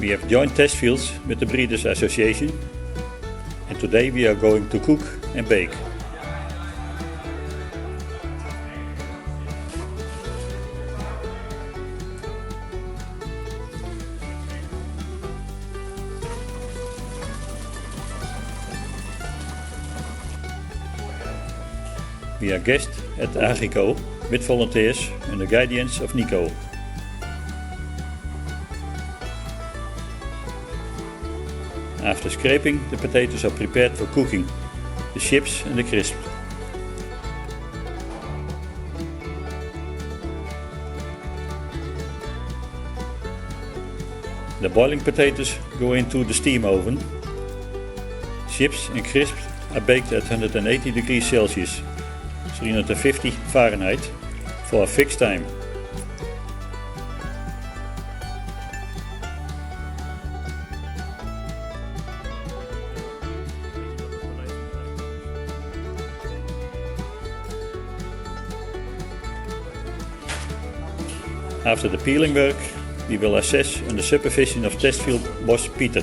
We have joint test fields with the Breeders Association, and today we are going to cook and bake. We are guests at Agrico with volunteers under the guidance of Nico. After scraping, the potatoes are prepared for cooking, the chips and the crisps. The boiling potatoes go into the steam oven. Chips and crisps are baked at 180 degrees Celsius, 350 Fahrenheit, for a fixed time. After the peeling work, we will assess under supervision of test field boss Peter.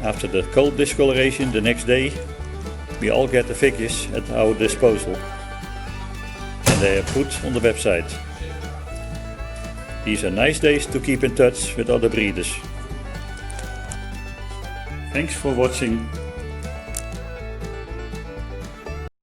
After the cold discoloration the next day, we all get the figures at our disposal and they are put on the website. These are nice days to keep in touch with other breeders. Thanks for watching.